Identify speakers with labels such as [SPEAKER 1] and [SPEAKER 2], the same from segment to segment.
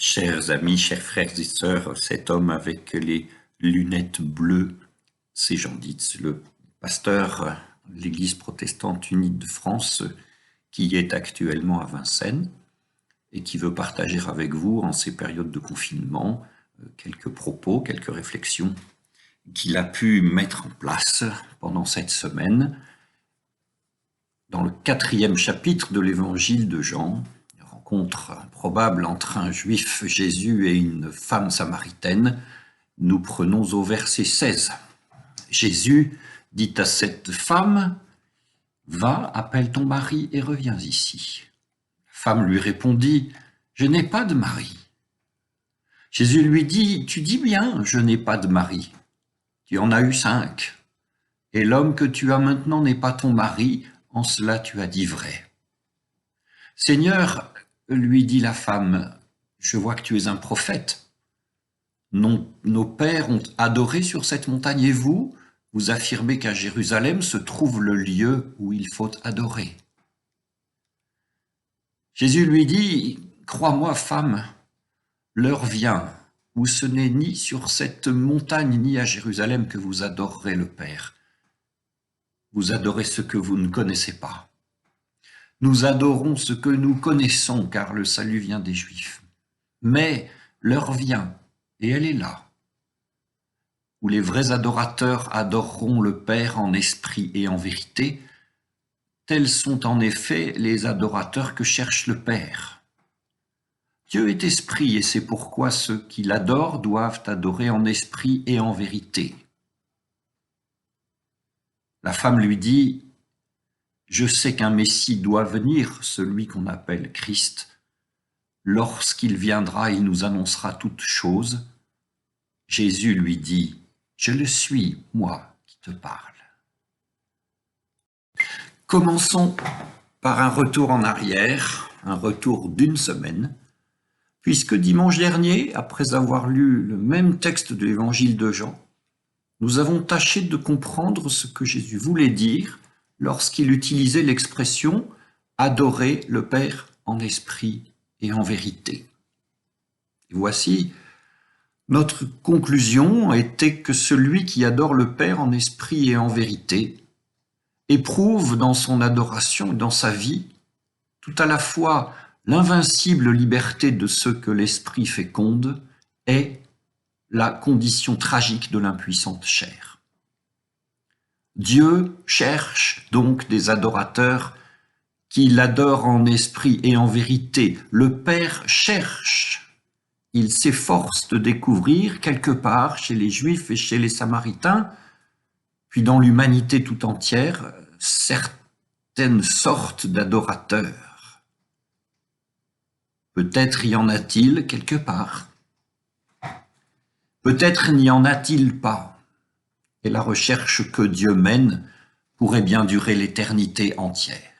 [SPEAKER 1] Chers amis, chers frères et sœurs, cet homme avec les lunettes bleues, c'est Jean Dietz, le pasteur de l'Église protestante unie de France, qui est actuellement à Vincennes et qui veut partager avec vous, en ces périodes de confinement, quelques propos, quelques réflexions qu'il a pu mettre en place pendant cette semaine. Dans le 4e chapitre de l'Évangile de Jean, rencontre improbable entre un juif Jésus et une femme samaritaine, nous prenons au verset 16. Jésus dit à cette femme, « Va, appelle ton mari et reviens ici. » La femme lui répondit, « Je n'ai pas de mari. » Jésus lui dit, « Tu dis bien, je n'ai pas de mari. Tu en as eu 5. Et l'homme que tu as maintenant n'est pas ton mari, en cela tu as dit vrai. » Seigneur, lui dit la femme, je vois que tu es un prophète. Nos pères ont adoré sur cette montagne et vous affirmez qu'à Jérusalem se trouve le lieu où il faut adorer. Jésus lui dit, crois-moi femme, l'heure vient où ce n'est ni sur cette montagne ni à Jérusalem que vous adorerez le Père. Vous adorez ce que vous ne connaissez pas. Nous adorons ce que nous connaissons, car le salut vient des Juifs. Mais l'heure vient, et elle est là, où les vrais adorateurs adoreront le Père en esprit et en vérité. Tels sont en effet les adorateurs que cherche le Père. Dieu est esprit, et c'est pourquoi ceux qui l'adorent doivent adorer en esprit et en vérité. La femme lui dit, je sais qu'un Messie doit venir, celui qu'on appelle Christ. Lorsqu'il viendra, il nous annoncera toutes choses. Jésus lui dit, je le suis, moi qui te parle. Commençons par un retour en arrière, un retour d'une semaine, puisque dimanche dernier, après avoir lu le même texte de l'Évangile de Jean, nous avons tâché de comprendre ce que Jésus voulait dire lorsqu'il utilisait l'expression « adorer le Père en esprit et en vérité ». Et voici, notre conclusion était que celui qui adore le Père en esprit et en vérité éprouve dans son adoration et dans sa vie tout à la fois l'invincible liberté de ce que l'esprit féconde et la condition tragique de l'impuissante chair. Dieu cherche donc des adorateurs qui l'adorent en esprit et en vérité. Le Père cherche, il s'efforce de découvrir quelque part chez les Juifs et chez les Samaritains, puis dans l'humanité tout entière, certaines sortes d'adorateurs. Peut-être y en a-t-il quelque part. Peut-être n'y en a-t-il pas. Et la recherche que Dieu mène pourrait bien durer l'éternité entière.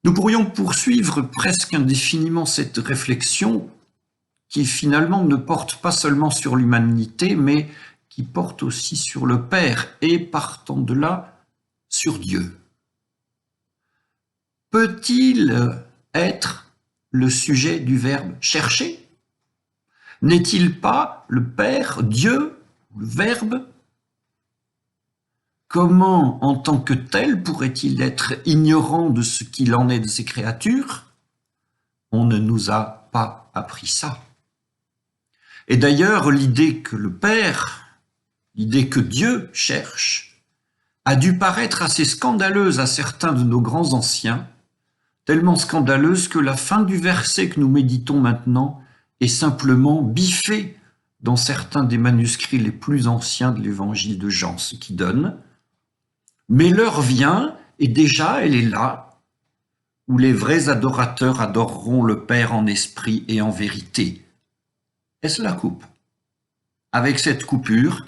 [SPEAKER 1] Nous pourrions poursuivre presque indéfiniment cette réflexion qui finalement ne porte pas seulement sur l'humanité, mais qui porte aussi sur le Père et partant de là, sur Dieu. Peut-il être le sujet du verbe « chercher » ? N'est-il pas le Père, Dieu, le Verbe? Comment, en tant que tel, pourrait-il être ignorant de ce qu'il en est de ses créatures? On ne nous a pas appris ça. Et d'ailleurs, l'idée que le Père, l'idée que Dieu cherche, a dû paraître assez scandaleuse à certains de nos grands anciens, tellement scandaleuse que la fin du verset que nous méditons maintenant est simplement biffé dans certains des manuscrits les plus anciens de l'Évangile de Jean, ce qui donne « Mais l'heure vient, et déjà elle est là, où les vrais adorateurs adoreront le Père en esprit et en vérité. » Est-ce la coupe? Avec cette coupure,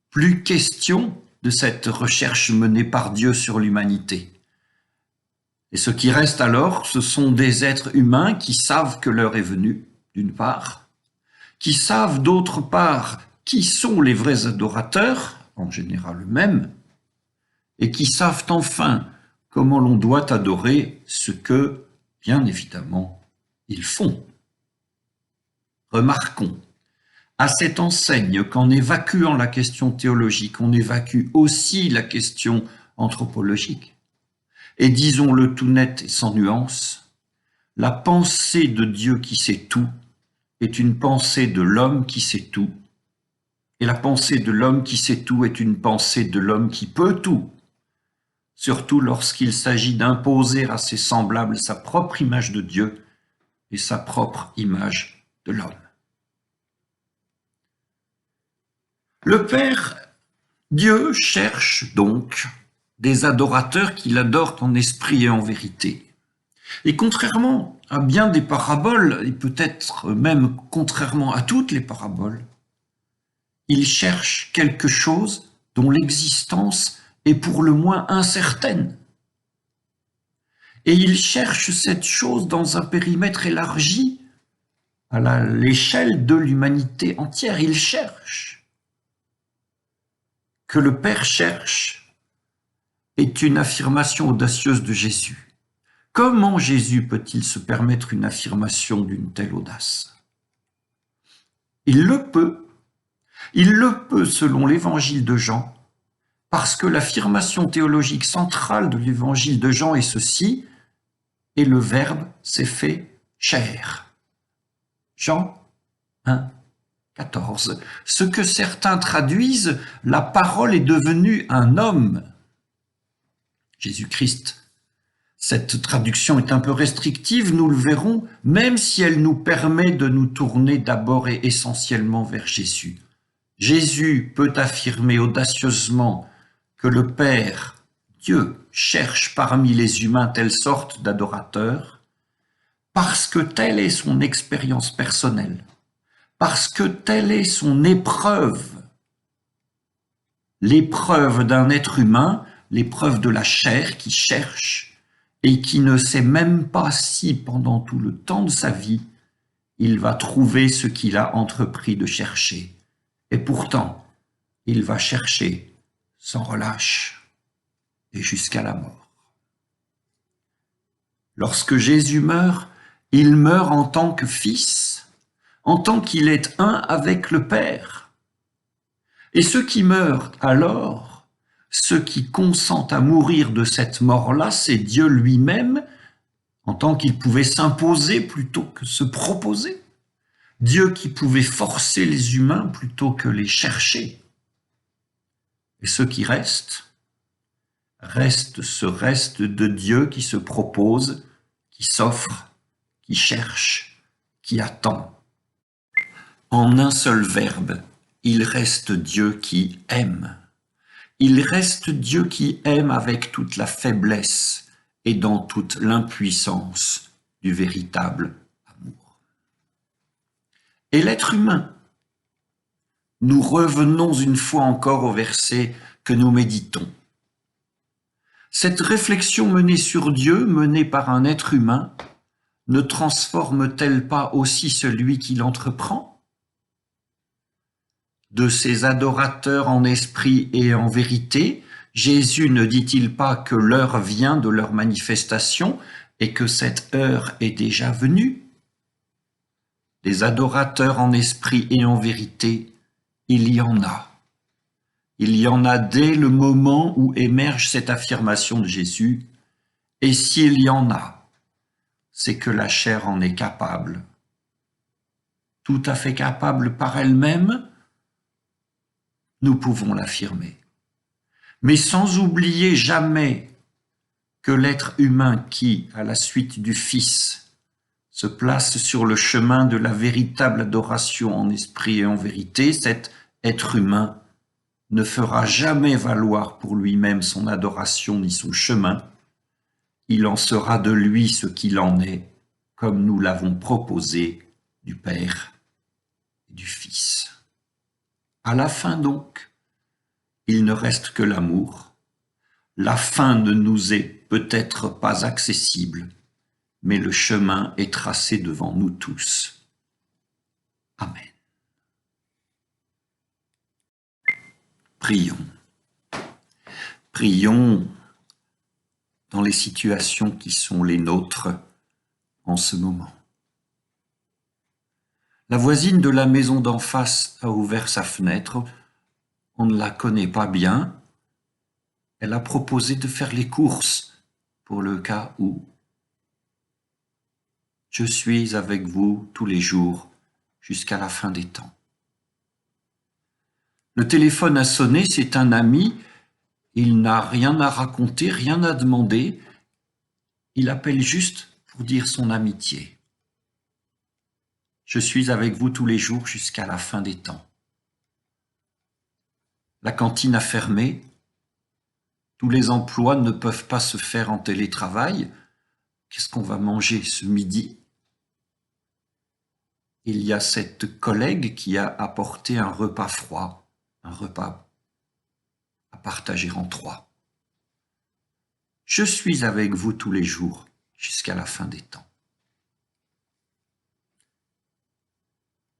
[SPEAKER 1] plus question de cette recherche menée par Dieu sur l'humanité. Et ce qui reste alors, ce sont des êtres humains qui savent que l'heure est venue, d'une part, qui savent d'autre part qui sont les vrais adorateurs, en général eux-mêmes, et qui savent enfin comment l'on doit adorer ce que Bien évidemment, ils font. Remarquons, à cette enseigne qu'en évacuant la question théologique, on évacue aussi la question anthropologique. Et disons-le tout net et sans nuance, la pensée de Dieu qui sait tout est une pensée de l'homme qui sait tout, et la pensée de l'homme qui sait tout est une pensée de l'homme qui peut tout, surtout lorsqu'il s'agit d'imposer à ses semblables sa propre image de Dieu et sa propre image de l'homme. Le Père, Dieu, cherche donc des adorateurs qui l'adorent en esprit et en vérité. Et contrairement à bien des paraboles, et peut-être même contrairement à toutes les paraboles, il cherche quelque chose dont l'existence est pour le moins incertaine. Et il cherche cette chose dans un périmètre élargi à l'échelle de l'humanité entière. Il cherche. Que le Père cherche est une affirmation audacieuse de Jésus. Comment Jésus peut-il se permettre une affirmation d'une telle audace? Il le peut. Il le peut selon l'évangile de Jean, parce que l'affirmation théologique centrale de l'évangile de Jean est ceci, et le Verbe s'est fait chair. Jean 1, 14. Ce que certains traduisent, la parole est devenue un homme. Jésus-Christ. Cette traduction est un peu restrictive, nous le verrons, même si elle nous permet de nous tourner d'abord et essentiellement vers Jésus. Jésus peut affirmer audacieusement que le Père, Dieu, cherche parmi les humains telle sorte d'adorateurs, parce que telle est son expérience personnelle, parce que telle est son épreuve, l'épreuve d'un être humain, l'épreuve de la chair qui cherche et qui ne sait même pas si pendant tout le temps de sa vie, il va trouver ce qu'il a entrepris de chercher. Et pourtant, il va chercher sans relâche et jusqu'à la mort. Lorsque Jésus meurt, il meurt en tant que fils, en tant qu'il est un avec le Père. Et ceux qui meurent alors, ceux qui consentent à mourir de cette mort-là, c'est Dieu lui-même, en tant qu'il pouvait s'imposer plutôt que se proposer. Dieu qui pouvait forcer les humains plutôt que les chercher. Et ceux qui restent ce reste de Dieu qui se propose, qui s'offre, qui cherche, qui attend. En un seul verbe, il reste Dieu qui aime. Il reste Dieu qui aime avec toute la faiblesse et dans toute l'impuissance du véritable amour. Et l'être humain, nous revenons une fois encore au verset que nous méditons. Cette réflexion menée sur Dieu, menée par un être humain, ne transforme-t-elle pas aussi celui qui l'entreprend? De ses adorateurs en esprit et en vérité, Jésus ne dit-il pas que l'heure vient de leur manifestation et que cette heure est déjà venue? Des adorateurs en esprit et en vérité, il y en a. Il y en a dès le moment où émerge cette affirmation de Jésus, et s'il y en a, c'est que la chair en est capable. Tout à fait capable par elle-même, nous pouvons l'affirmer. Mais sans oublier jamais que l'être humain qui, à la suite du Fils, se place sur le chemin de la véritable adoration en esprit et en vérité, cet être humain ne fera jamais valoir pour lui-même son adoration ni son chemin. Il en sera de lui ce qu'il en est, comme nous l'avons proposé du Père et du Fils. À la fin donc, il ne reste que l'amour. La fin ne nous est peut-être pas accessible, mais le chemin est tracé devant nous tous. Amen. Prions. Prions dans les situations qui sont les nôtres, en ce moment. La voisine de la maison d'en face a ouvert sa fenêtre. On ne la connaît pas bien. Elle a proposé de faire les courses pour le cas où. Je suis avec vous tous les jours jusqu'à la fin des temps. Le téléphone a sonné, c'est un ami. Il n'a rien à raconter, rien à demander. Il appelle juste pour dire son amitié. Je suis avec vous tous les jours jusqu'à la fin des temps. La cantine a fermé. Tous les emplois ne peuvent pas se faire en télétravail. Qu'est-ce qu'on va manger ce midi? Il y a cette collègue qui a apporté un repas froid, un repas à partager en 3. Je suis avec vous tous les jours jusqu'à la fin des temps.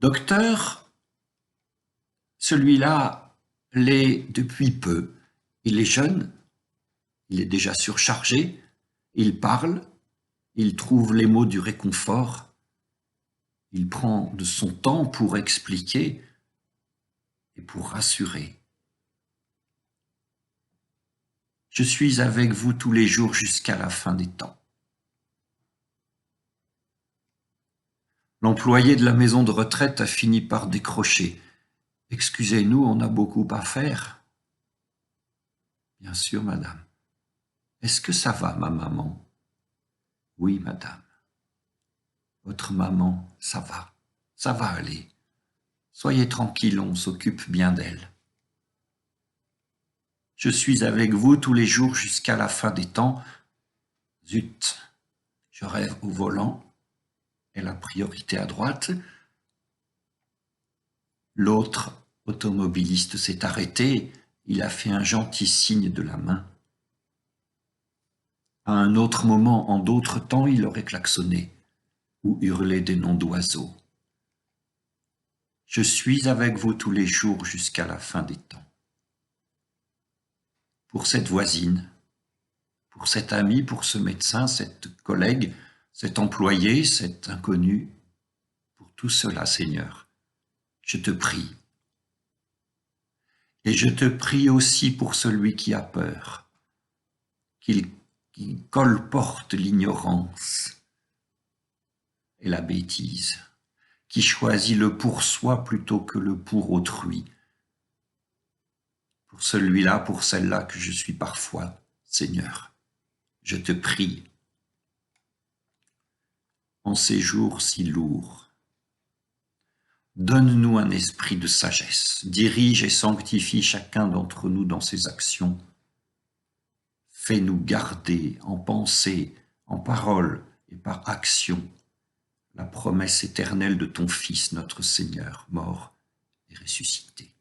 [SPEAKER 1] Docteur, celui-là l'est depuis peu. Il est jeune, il est déjà surchargé, il parle, il trouve les mots du réconfort, il prend de son temps pour expliquer et pour rassurer. Je suis avec vous tous les jours jusqu'à la fin des temps. L'employé de la maison de retraite a fini par décrocher. Excusez-nous, on a beaucoup à faire. Bien sûr, madame. Est-ce que ça va, ma maman? Oui, madame. Votre maman, ça va aller. Soyez tranquille, on s'occupe bien d'elle. Je suis avec vous tous les jours jusqu'à la fin des temps. Zut, je rêve au volant et la priorité à droite. L'autre automobiliste s'est arrêté, il a fait un gentil signe de la main. À un autre moment, en d'autres temps, il aurait klaxonné ou hurlé des noms d'oiseaux. Je suis avec vous tous les jours jusqu'à la fin des temps. Pour cette voisine, pour cet ami, pour ce médecin, cette collègue, cet employé, cet inconnu, pour tout cela, Seigneur, je te prie. Et je te prie aussi pour celui qui a peur, qu'il colporte l'ignorance et la bêtise, qui choisit le pour soi plutôt que le pour autrui. Pour celui-là, pour celle-là que je suis parfois, Seigneur, je te prie, en ces jours si lourds, donne-nous un esprit de sagesse, dirige et sanctifie chacun d'entre nous dans ses actions. Fais-nous garder en pensée, en parole et par action la promesse éternelle de ton Fils, notre Seigneur, mort et ressuscité.